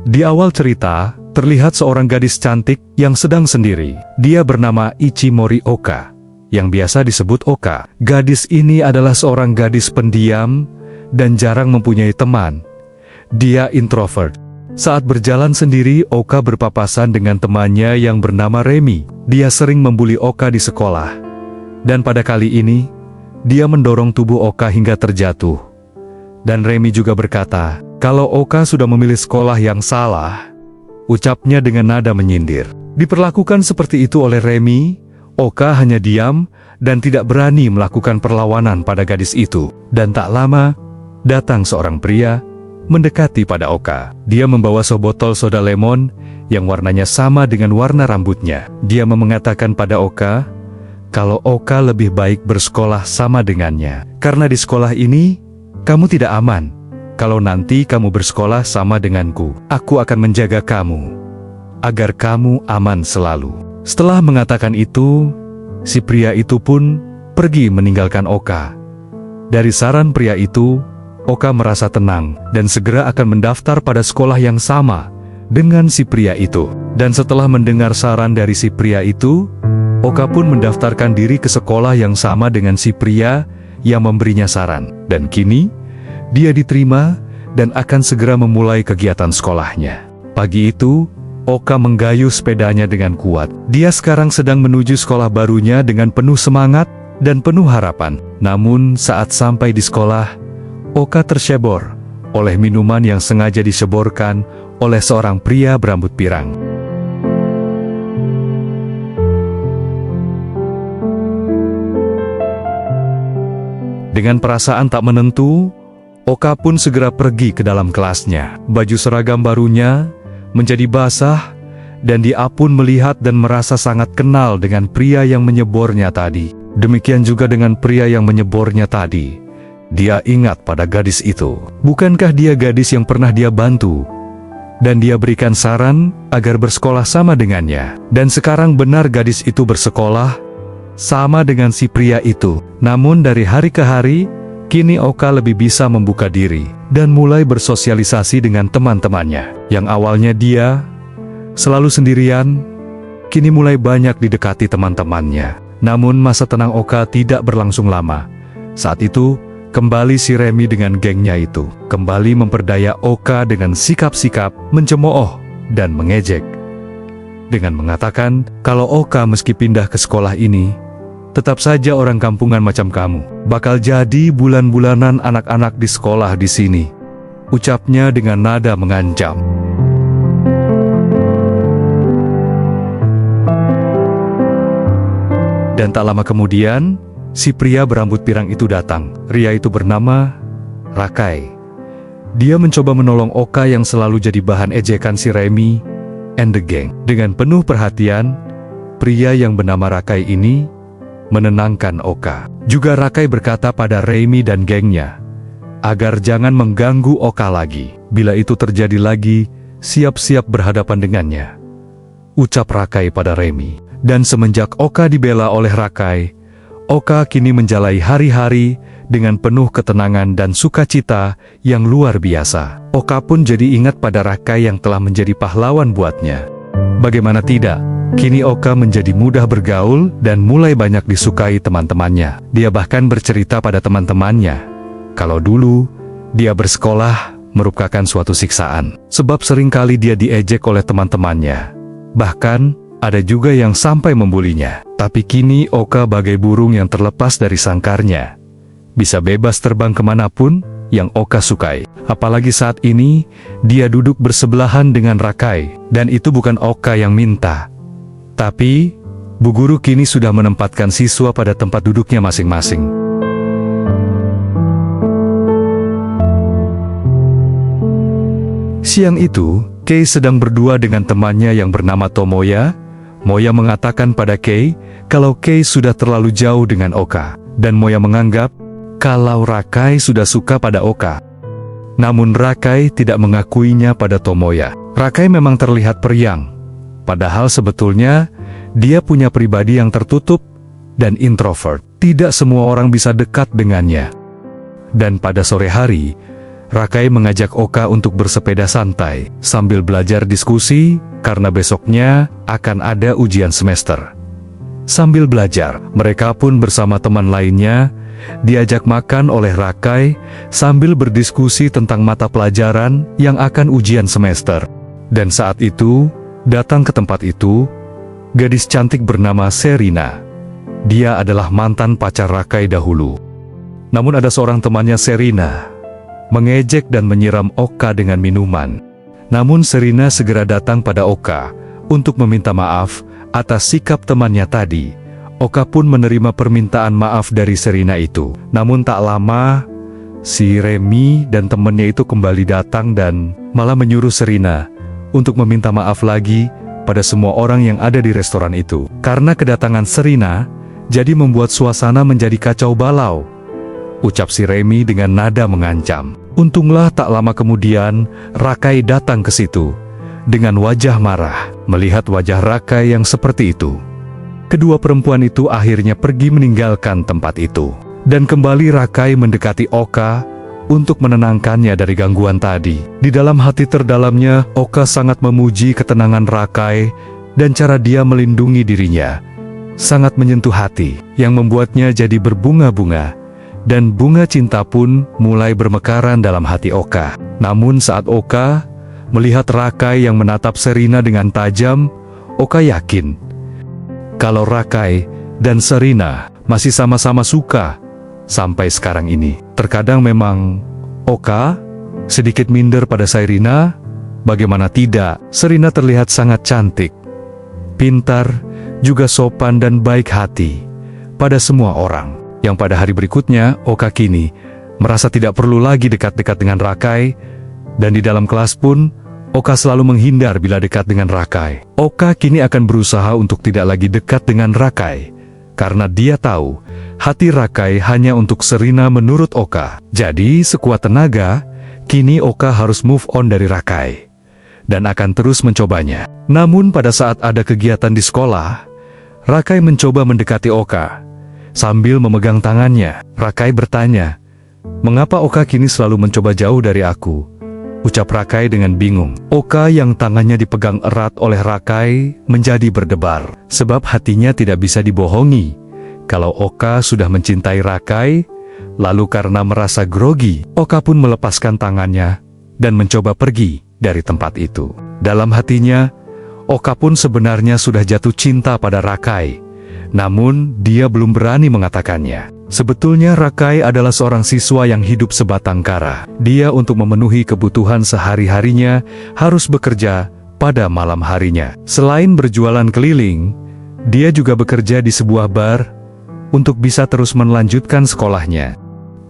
Di awal cerita, terlihat seorang gadis cantik yang sedang sendiri. Dia bernama Ichimori Oka, yang biasa disebut Oka. Gadis ini adalah seorang gadis pendiam dan jarang mempunyai teman. Dia introvert. Saat berjalan sendiri, Oka berpapasan dengan temannya yang bernama Remi. Dia sering membuli Oka di sekolah. Dan pada kali ini, dia mendorong tubuh Oka hingga terjatuh. Dan Remi juga berkata, kalau Oka sudah memilih sekolah yang salah, ucapnya dengan nada menyindir. Diperlakukan seperti itu oleh Remi, Oka hanya diam dan tidak berani melakukan perlawanan pada gadis itu. Dan tak lama, datang seorang pria mendekati pada Oka. Dia membawa sebotol soda lemon yang warnanya sama dengan warna rambutnya. Dia mengatakan pada Oka, kalau Oka lebih baik bersekolah sama dengannya. Karena di sekolah ini, kamu tidak aman. Kalau nanti kamu bersekolah sama denganku, aku akan menjaga kamu, agar kamu aman selalu. Setelah mengatakan itu, si pria itu pun pergi meninggalkan Oka. Dari saran pria itu, Oka merasa tenang dan segera akan mendaftar pada sekolah yang sama dengan si pria itu. Dan setelah mendengar saran dari si pria itu, Oka pun mendaftarkan diri ke sekolah yang sama dengan si pria yang memberinya saran. Dan kini, dia diterima dan akan segera memulai kegiatan sekolahnya. Pagi itu, Oka menggayuh sepedanya dengan kuat. Dia sekarang sedang menuju sekolah barunya dengan penuh semangat dan penuh harapan. Namun saat sampai di sekolah, Oka tercebor oleh minuman yang sengaja diseborkan oleh seorang pria berambut pirang. Dengan perasaan tak menentu, Oka pun segera pergi ke dalam kelasnya. Baju seragam barunya menjadi basah, dan dia pun melihat dan merasa sangat kenal dengan pria yang menyebornya tadi. Demikian juga dengan pria yang menyebornya tadi. Dia ingat pada gadis itu. Bukankah dia gadis yang pernah dia bantu? Dan dia berikan saran agar bersekolah sama dengannya. Dan sekarang benar gadis itu bersekolah sama dengan si pria itu. Namun dari hari ke hari, kini Oka lebih bisa membuka diri dan mulai bersosialisasi dengan teman-temannya. Yang awalnya dia selalu sendirian, kini mulai banyak didekati teman-temannya. Namun masa tenang Oka tidak berlangsung lama. Saat itu, kembali si Remi dengan gengnya itu kembali memperdaya Oka dengan sikap-sikap mencemooh dan mengejek. Dengan mengatakan, kalau Oka meski pindah ke sekolah ini, tetap saja orang kampungan macam kamu, bakal jadi bulan-bulanan anak-anak di sekolah di sini. Ucapnya dengan nada mengancam. Dan tak lama kemudian, si pria berambut pirang itu datang. Pria itu bernama Rakai. Dia mencoba menolong Oka yang selalu jadi bahan ejekan si Remi and the gang. Dengan penuh perhatian, pria yang bernama Rakai ini menenangkan Oka. Juga Rakai berkata pada Remi dan gengnya, agar jangan mengganggu Oka lagi. Bila itu terjadi lagi, siap-siap berhadapan dengannya, ucap Rakai pada Remi. Dan semenjak Oka dibela oleh Rakai, Oka kini menjalani hari-hari dengan penuh ketenangan dan sukacita yang luar biasa. Oka pun jadi ingat pada Rakai yang telah menjadi pahlawan buatnya. Bagaimana tidak, kini Oka menjadi mudah bergaul dan mulai banyak disukai teman-temannya. Dia bahkan bercerita pada teman-temannya, kalau dulu dia bersekolah merupakan suatu siksaan. Sebab seringkali dia diejek oleh teman-temannya. Bahkan, ada juga yang sampai membulinya. Tapi kini Oka bagai burung yang terlepas dari sangkarnya. Bisa bebas terbang kemanapun yang Oka sukai. Apalagi saat ini, dia duduk bersebelahan dengan Rakai. Dan itu bukan Oka yang minta. Tapi, Bu Guru kini sudah menempatkan siswa pada tempat duduknya masing-masing. Siang itu, Kei sedang berdua dengan temannya yang bernama Tomoya. Moya mengatakan pada Kei kalau Kei sudah terlalu jauh dengan Oka, dan Moya menganggap kalau Rakai sudah suka pada Oka. Namun Rakai tidak mengakuinya pada Tomoya. Rakai memang terlihat periang, padahal sebetulnya dia punya pribadi yang tertutup dan introvert. Tidak semua orang bisa dekat dengannya. Dan pada sore hari, Rakai mengajak Oka untuk bersepeda santai sambil belajar diskusi karena besoknya akan ada ujian semester. Sambil belajar, mereka pun bersama teman lainnya diajak makan oleh Rakai sambil berdiskusi tentang mata pelajaran yang akan ujian semester. Dan saat itu, datang ke tempat itu, gadis cantik bernama Sherina. Dia adalah mantan pacar Rakai dahulu. Namun ada seorang temannya Sherina mengejek dan menyiram Oka dengan minuman. Namun Sherina segera datang pada Oka untuk meminta maaf atas sikap temannya tadi. Oka pun menerima permintaan maaf dari Sherina itu. Namun tak lama, si Remy dan temannya itu kembali datang dan malah menyuruh Sherina untuk meminta maaf lagi pada semua orang yang ada di restoran itu. Karena kedatangan Sherina, jadi membuat suasana menjadi kacau balau, ucap si Remy dengan nada mengancam. Untunglah tak lama kemudian, Rakai datang ke situ dengan wajah marah. Melihat wajah Rakai yang seperti itu, kedua perempuan itu akhirnya pergi meninggalkan tempat itu. Dan kembali Rakai mendekati Oka untuk menenangkannya dari gangguan tadi. Di dalam hati terdalamnya, Oka sangat memuji ketenangan Rakai dan cara dia melindungi dirinya. Sangat menyentuh hati, yang membuatnya jadi berbunga-bunga. Dan bunga cinta pun mulai bermekaran dalam hati Oka. Namun saat Oka melihat Rakai yang menatap Sherina dengan tajam, Oka yakin kalau Rakai dan Sherina masih sama-sama suka sampai sekarang ini. Terkadang memang Oka sedikit minder pada Sherina. Bagaimana tidak, Sherina terlihat sangat cantik, pintar, juga sopan dan baik hati pada semua orang. Yang pada hari berikutnya, Oka kini merasa tidak perlu lagi dekat-dekat dengan Rakai, dan di dalam kelas pun, Oka selalu menghindar bila dekat dengan Rakai. Oka kini akan berusaha untuk tidak lagi dekat dengan Rakai, karena dia tahu, hati Rakai hanya untuk Sherina menurut Oka. Jadi, sekuat tenaga, kini Oka harus move on dari Rakai, dan akan terus mencobanya. Namun pada saat ada kegiatan di sekolah, Rakai mencoba mendekati Oka. Sambil memegang tangannya, Rakai bertanya, "Mengapa Oka kini selalu mencoba jauh dari aku?" ucap Rakai dengan bingung. Oka yang tangannya dipegang erat oleh Rakai menjadi berdebar, sebab hatinya tidak bisa dibohongi. Kalau Oka sudah mencintai Rakai, lalu karena merasa grogi, Oka pun melepaskan tangannya dan mencoba pergi dari tempat itu. Dalam hatinya, Oka pun sebenarnya sudah jatuh cinta pada Rakai. Namun, dia belum berani mengatakannya. Sebetulnya Rakai adalah seorang siswa yang hidup sebatang kara. Dia untuk memenuhi kebutuhan sehari-harinya harus bekerja pada malam harinya. Selain berjualan keliling, dia juga bekerja di sebuah bar untuk bisa terus melanjutkan sekolahnya.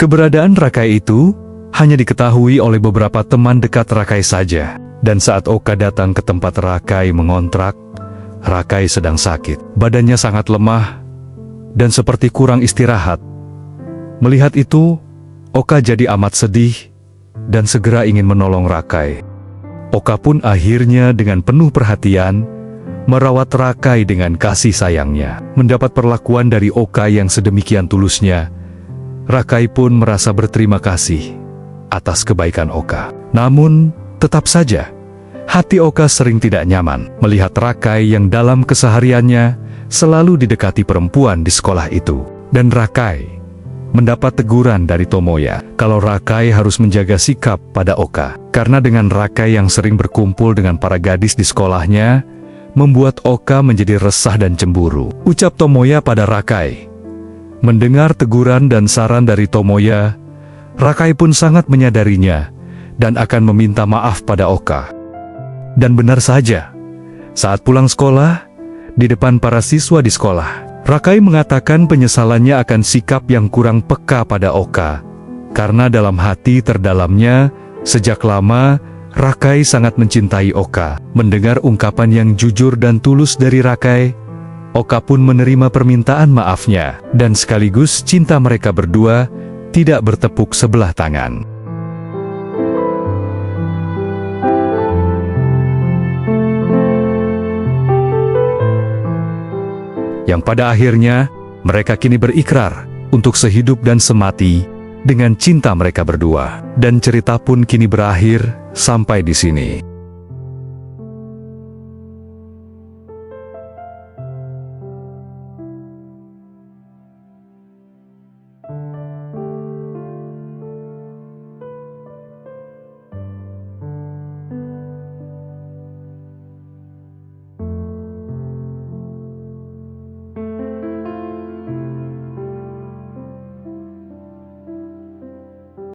Keberadaan Rakai itu hanya diketahui oleh beberapa teman dekat Rakai saja. Dan saat Oka datang ke tempat Rakai mengontrak, Rakai sedang sakit. Badannya sangat lemah dan seperti kurang istirahat. Melihat itu, Oka jadi amat sedih dan segera ingin menolong Rakai. Oka pun akhirnya dengan penuh perhatian merawat Rakai dengan kasih sayangnya. Mendapat perlakuan dari Oka yang sedemikian tulusnya, Rakai pun merasa berterima kasih atas kebaikan Oka. Namun, tetap saja hati Oka sering tidak nyaman melihat Rakai yang dalam kesehariannya selalu didekati perempuan di sekolah itu. Dan Rakai mendapat teguran dari Tomoya kalau Rakai harus menjaga sikap pada Oka. Karena dengan Rakai yang sering berkumpul dengan para gadis di sekolahnya, membuat Oka menjadi resah dan cemburu, ucap Tomoya pada Rakai. Mendengar teguran dan saran dari Tomoya, Rakai pun sangat menyadarinya dan akan meminta maaf pada Oka. Dan benar saja, saat pulang sekolah, di depan para siswa di sekolah, Rakai mengatakan penyesalannya akan sikap yang kurang peka pada Oka. Karena dalam hati terdalamnya, sejak lama, Rakai sangat mencintai Oka. Mendengar ungkapan yang jujur dan tulus dari Rakai, Oka pun menerima permintaan maafnya, dan sekaligus cinta mereka berdua tidak bertepuk sebelah tangan. Yang pada akhirnya, mereka kini berikrar untuk sehidup dan semati dengan cinta mereka berdua. Dan cerita pun kini berakhir sampai di sini.